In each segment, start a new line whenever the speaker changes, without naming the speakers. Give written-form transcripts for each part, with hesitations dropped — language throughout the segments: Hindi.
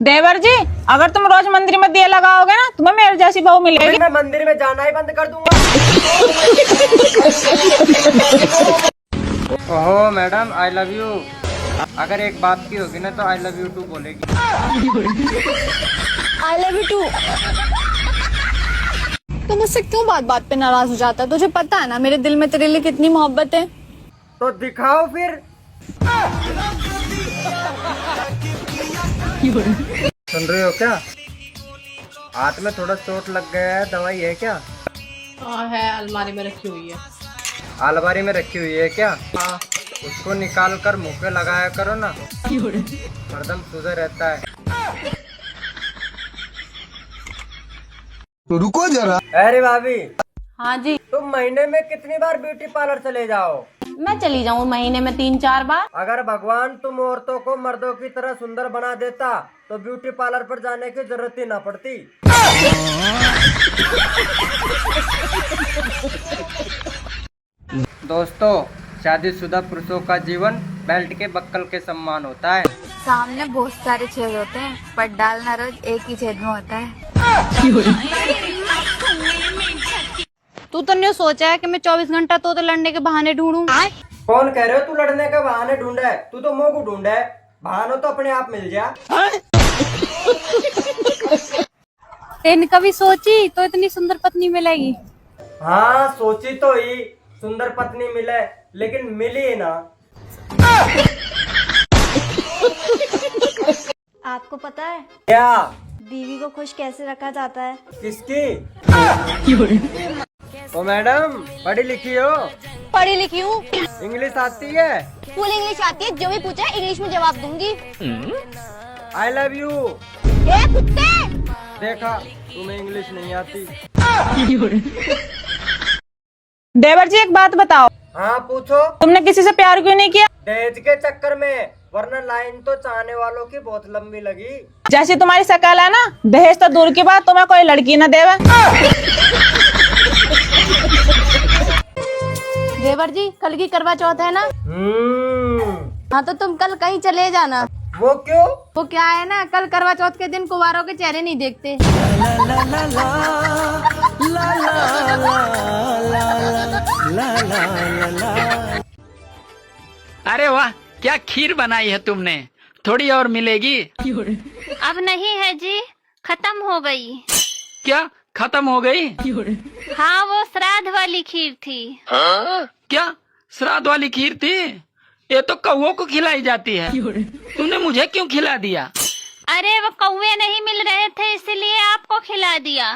देवर जी, अगर तुम रोज मंदिर में दिया लगाओगे ना, तुम्हें मेरे जैसी बहू मिलेगी।
मैं मंदिर में जाना ही बंद कर दूंगा। ओहो मैडम, आई लव यू। अगर एक बात की होगी ना तो आई लव यू टू बोलेगी।
I love you too. तो मुझसे क्यों बात बात पे नाराज हो जाता है? तुझे पता है ना मेरे दिल में तेरे लिए कितनी मोहब्बत है।
तो दिखाओ फिर। सुन रहे हो क्या? हाथ में थोड़ा चोट लग गया है, दवाई है क्या?
हाँ है, अलमारी में रखी हुई है।
अलमारी में रखी हुई है क्या?
हाँ।
उसको निकाल कर मुंह पे लगाया करो ना, हरदम सुधर रहता है।
तो रुको जरा।
अरे भाभी,
हाँ जी।
तुम महीने में कितनी बार ब्यूटी पार्लर चले जाओ?
मैं चली जाऊँ महीने में 3-4 बार।
अगर भगवान तुम औरतों को मर्दों की तरह सुंदर बना देता तो ब्यूटी पार्लर पर जाने की जरूरत ही ना पड़ती। दोस्तों, शादीशुदा पुरुषों का जीवन बेल्ट के बक्कल के समान होता है।
सामने बहुत सारे छेद होते हैं, पर डालना रोज एक ही छेद में होता है।
तू तो नहीं सोचा है कि मैं 24 घंटा तो लड़ने के बहाने ढूंढूं?
कौन कह रहे हो तू लड़ने के बहाने ढूंढा है? तू तो मोह को ढूंढा है, बहानों तो अपने आप मिल जा।
तेन कभी सोची तो इतनी सुंदर पत्नी मिलेगी?
हाँ, सोची तो ही सुंदर पत्नी मिले, लेकिन मिली ना।
आपको पता है
क्या?
बीवी को खुश कैसे रखा जाता है?
किसकी? तो मैडम, पढ़ी लिखी हो?
पढ़ी लिखी हूँ।
इंग्लिश आती है?
फुल इंग्लिश आती है, जो भी पूछा इंग्लिश में जवाब दूंगी।
आई लव यू।
ए कुत्ते!
देखा, तुम्हें इंग्लिश नहीं आती।
देवर जी, एक बात बताओ,
हाँ पूछो।
तुमने किसी से प्यार क्यों नहीं किया?
दहेज के चक्कर में, वरना लाइन तो चाहने वालों की बहुत लंबी लगी।
जैसी तुम्हारी शकल है ना, दहेज तो दूर की बात, तुम्हें कोई लड़की न देवे।
देवर जी, कल की करवा चौथ है ना? हाँ तो तुम कल कहीं चले जाना।
वो क्यों?
वो क्या है ना, कल करवा चौथ के दिन कुंवारों के चेहरे नहीं देखते।
अरे वाह, क्या खीर बनाई है तुमने। थोड़ी और मिलेगी?
अब नहीं है जी, खत्म हो गई।
क्या खत्म हो गई?
हाँ, वो श्राद्ध वाली खीर थी।
क्या श्राद्ध वाली खीर थी? ये तो कौओं को खिलाई जाती है, तुमने मुझे क्यों खिला दिया?
अरे वो कौवे नहीं मिल रहे थे, इसलिए आपको खिला दिया।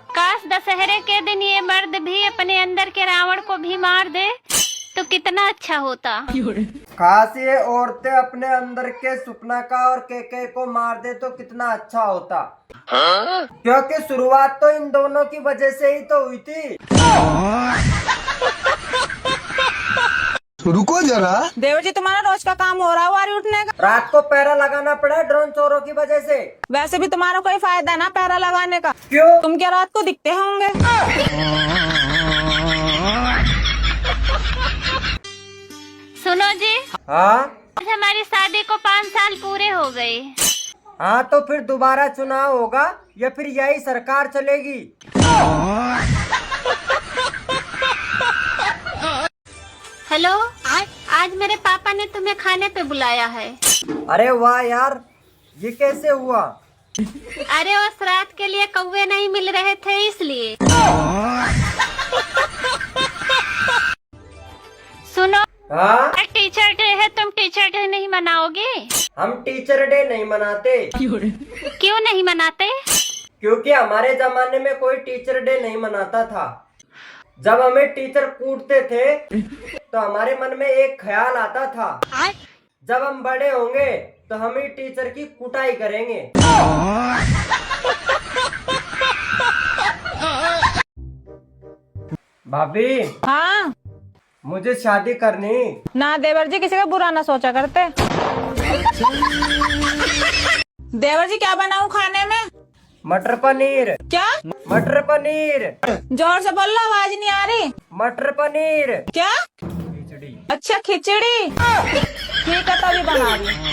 काश दशहरे के दिन ये मर्द भी अपने अंदर के रावण को भी मार दे तो कितना अच्छा होता।
खास ये औरतें अपने अंदर के सुपना का और केके को मार दे तो कितना अच्छा होता। क्योंकि शुरुआत तो इन दोनों की वजह से ही तो हुई थी।
रुको जरा।
देवर जी, तुम्हारा रोज का काम हो रहा है वारी उठने का।
रात को पहरा लगाना पड़ा ड्रोन चोरों की वजह से।
वैसे भी तुम्हारा कोई फायदा ना पहरा लगाने का।
क्यों?
तुम क्या रात को दिखते होंगे?
सुनो जी,
हाँ
आज हमारी शादी को 5 साल पूरे हो गए।
हाँ, तो फिर दोबारा चुनाव होगा या फिर यही सरकार चलेगी?
हेलो, आज मेरे पापा ने तुम्हें खाने पे बुलाया है।
अरे वाह यार, ये कैसे हुआ?
अरे वो श्राद्ध के लिए कौवे नहीं मिल रहे थे, इसलिए। सुनो,
हाँ,
टीचर डे है, तुम टीचर डे नहीं मनाओगे?
हम टीचर डे नहीं मनाते।
क्यों नहीं मनाते?
क्योंकि हमारे जमाने में कोई टीचर डे नहीं मनाता था। जब हमें टीचर कूटते थे तो हमारे मन में एक ख्याल आता था, जब हम बड़े होंगे तो हम ही टीचर की कुटाई करेंगे। भाभी,
हाँ।
मुझे शादी करनी।
ना देवर जी, किसी का बुरा ना सोचा करते। देवर जी, क्या बनाऊं खाने में?
मटर पनीर।
क्या?
मटर पनीर।
जोर से बोलो, आवाज नहीं आ रही।
मटर पनीर।
क्या?
खिचड़ी।
अच्छा खिचड़ी, ठीक है तभी बना रही हूँ।